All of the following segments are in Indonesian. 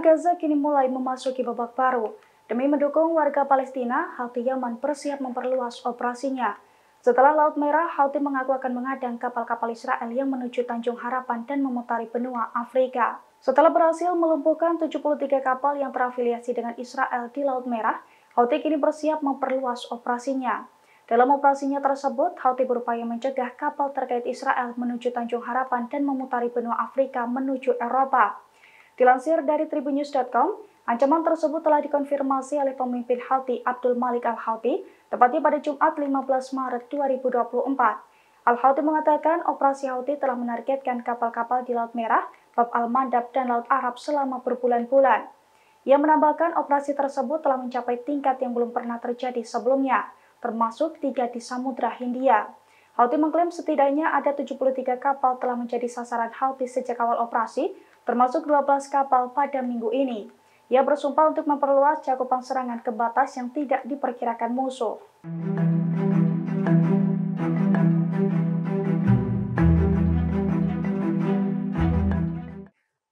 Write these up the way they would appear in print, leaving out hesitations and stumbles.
Gaza kini mulai memasuki babak baru. Demi mendukung warga Palestina, Houthi Yaman bersiap memperluas operasinya. Setelah Laut Merah, Houthi mengaku akan mengadang kapal-kapal Israel yang menuju Tanjung Harapan dan memutari benua Afrika. Setelah berhasil melumpuhkan 73 kapal yang terafiliasi dengan Israel di Laut Merah, Houthi kini bersiap memperluas operasinya. Dalam operasinya tersebut, Houthi berupaya mencegah kapal terkait Israel menuju Tanjung Harapan dan memutari benua Afrika menuju Eropa. Dilansir dari Tribunnews.com, ancaman tersebut telah dikonfirmasi oleh pemimpin Houthi Abdul Malik Al-Houthi, tepatnya pada Jumat 15 Maret 2024. Al-Houthi mengatakan operasi Houthi telah menargetkan kapal-kapal di Laut Merah, Bab Al-Mandab, dan Laut Arab selama berbulan-bulan. Ia menambahkan operasi tersebut telah mencapai tingkat yang belum pernah terjadi sebelumnya, termasuk 3 di Samudra Hindia. Houthi mengklaim setidaknya ada 73 kapal telah menjadi sasaran Houthi sejak awal operasi, termasuk 12 kapal pada minggu ini. Ia bersumpah untuk memperluas cakupan serangan ke batas yang tidak diperkirakan musuh.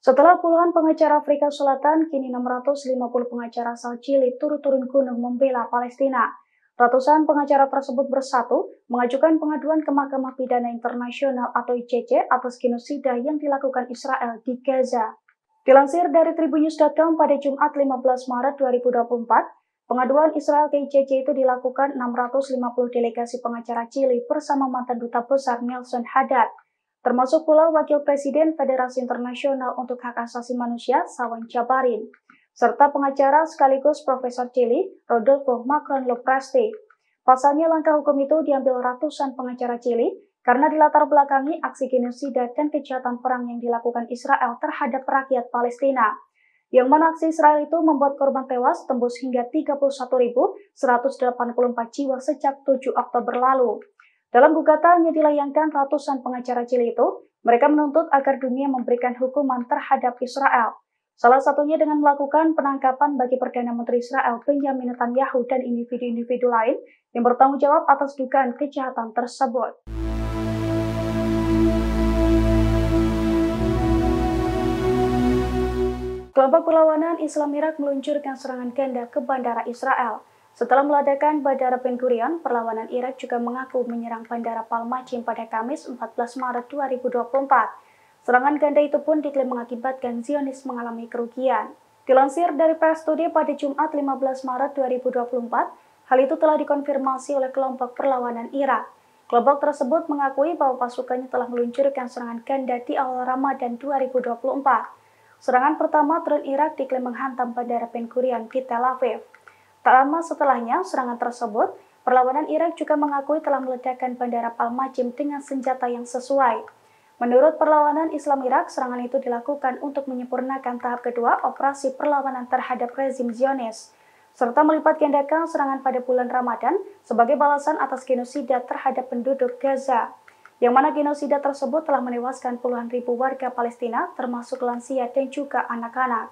Setelah puluhan pengacara Afrika Selatan, kini 650 pengacara asal Chili turun gunung membela Palestina. Ratusan pengacara tersebut bersatu mengajukan pengaduan ke Mahkamah Pidana Internasional atau ICC atas genosida yang dilakukan Israel di Gaza. Dilansir dari Tribunnews.com pada Jumat 15 Maret 2024, pengaduan Israel ke ICC itu dilakukan 650 delegasi pengacara Chili bersama mantan Duta Besar Nelson Haddad, termasuk pula Wakil Presiden Federasi Internasional untuk Hak Asasi Manusia Sawan Jabarin, serta pengacara sekaligus Profesor Chili, Rodolfo Macron Lopresti. Pasalnya langkah hukum itu diambil ratusan pengacara Chili karena dilatar belakangi aksi genosida dan kejahatan perang yang dilakukan Israel terhadap rakyat Palestina. Yang mana aksi Israel itu membuat korban tewas tembus hingga 31.184 jiwa sejak 7 Oktober lalu. Dalam gugatan yang dilayangkan ratusan pengacara Chili itu, mereka menuntut agar dunia memberikan hukuman terhadap Israel. Salah satunya dengan melakukan penangkapan bagi Perdana Menteri Israel Benjamin Netanyahu dan individu-individu lain yang bertanggung jawab atas dugaan kejahatan tersebut. Kelompok perlawanan Islam Irak meluncurkan serangan ganda ke bandara Israel. Setelah meledakkan Bandara Ben Gurion, perlawanan Irak juga mengaku menyerang Bandara Palmachim pada Kamis 14 Maret 2024. Serangan ganda itu pun diklaim mengakibatkan Zionis mengalami kerugian. Dilansir dari Press Today pada Jumat 15 Maret 2024, hal itu telah dikonfirmasi oleh kelompok perlawanan Irak. Kelompok tersebut mengakui bahwa pasukannya telah meluncurkan serangan ganda di awal Ramadan 2024. Serangan pertama drone Irak diklaim menghantam Bandara Ben Gurion di Tel Aviv. Tak lama setelahnya serangan tersebut, perlawanan Irak juga mengakui telah meledakkan Bandara Palmachim dengan senjata yang sesuai. Menurut perlawanan Islam Irak, serangan itu dilakukan untuk menyempurnakan tahap kedua operasi perlawanan terhadap rezim Zionis, serta melipat gandakan serangan pada bulan Ramadan sebagai balasan atas genosida terhadap penduduk Gaza, yang mana genosida tersebut telah menewaskan puluhan ribu warga Palestina, termasuk lansia dan juga anak-anak.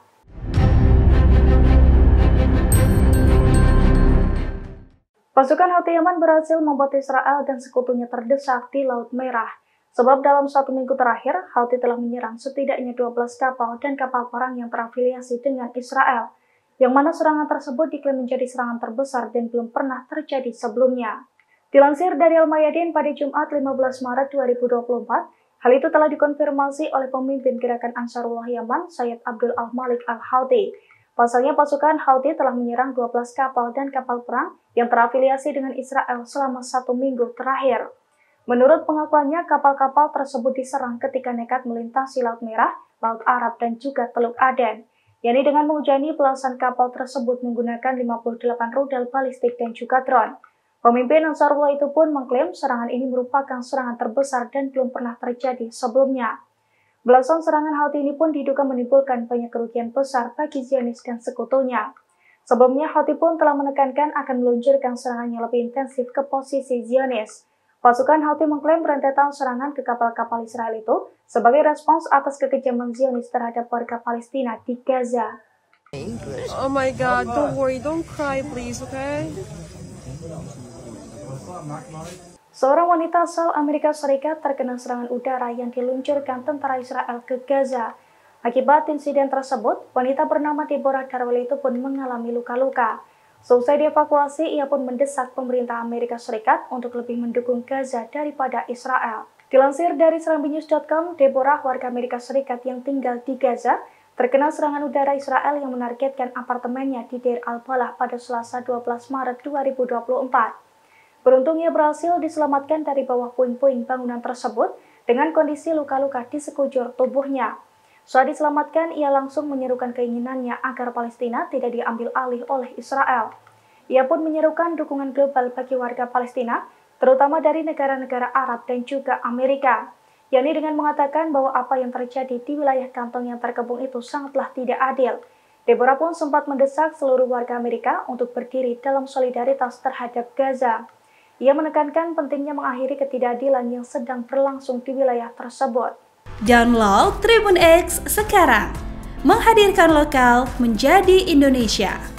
Pasukan Houthi Yaman berhasil membuat Israel dan sekutunya terdesak di Laut Merah. Sebab dalam 1 minggu terakhir, Houthi telah menyerang setidaknya 12 kapal dan kapal perang yang terafiliasi dengan Israel, yang mana serangan tersebut diklaim menjadi serangan terbesar dan belum pernah terjadi sebelumnya. Dilansir dari Al-Mayadin pada Jumat 15 Maret 2024, hal itu telah dikonfirmasi oleh pemimpin gerakan Ansarullah Yaman, Sayyid Abdul Al-Malik Al-Houthi. Pasalnya pasukan Houthi telah menyerang 12 kapal dan kapal perang yang terafiliasi dengan Israel selama 1 minggu terakhir. Menurut pengakuannya, kapal-kapal tersebut diserang ketika nekat melintasi Laut Merah, Laut Arab, dan juga Teluk Aden, yakni dengan menghujani belasan kapal tersebut menggunakan 58 rudal balistik dan juga drone. Pemimpin Ansarullah itu pun mengklaim serangan ini merupakan serangan terbesar dan belum pernah terjadi sebelumnya. Belasan serangan Houthi ini pun diduga menimbulkan banyak kerugian besar bagi Zionis dan sekutunya. Sebelumnya, Houthi pun telah menekankan akan meluncurkan serangan yang lebih intensif ke posisi Zionis. Pasukan Houthi mengklaim rentetan serangan ke kapal-kapal Israel itu sebagai respons atas kekejaman Zionis terhadap warga Palestina di Gaza. Oh my God, don't worry, don't cry please, okay? Seorang wanita asal Amerika Serikat terkena serangan udara yang diluncurkan tentara Israel ke Gaza. Akibat insiden tersebut, wanita bernama Deborah Darwell itu pun mengalami luka-luka. Seusai dievakuasi, ia pun mendesak pemerintah Amerika Serikat untuk lebih mendukung Gaza daripada Israel. Dilansir dari serambinews.com, Deborah, warga Amerika Serikat yang tinggal di Gaza, terkena serangan udara Israel yang menargetkan apartemennya di Deir al-Balah pada Selasa 12 Maret 2024. Beruntung ia berhasil diselamatkan dari bawah puing-puing bangunan tersebut dengan kondisi luka-luka di sekujur tubuhnya. Saat diselamatkan, ia langsung menyerukan keinginannya agar Palestina tidak diambil alih oleh Israel. Ia pun menyerukan dukungan global bagi warga Palestina, terutama dari negara-negara Arab dan juga Amerika, yakni dengan mengatakan bahwa apa yang terjadi di wilayah kantong yang terkepung itu sangatlah tidak adil. Deborah pun sempat mendesak seluruh warga Amerika untuk berdiri dalam solidaritas terhadap Gaza. Ia menekankan pentingnya mengakhiri ketidakadilan yang sedang berlangsung di wilayah tersebut. Download Tribun X sekarang, menghadirkan lokal menjadi Indonesia.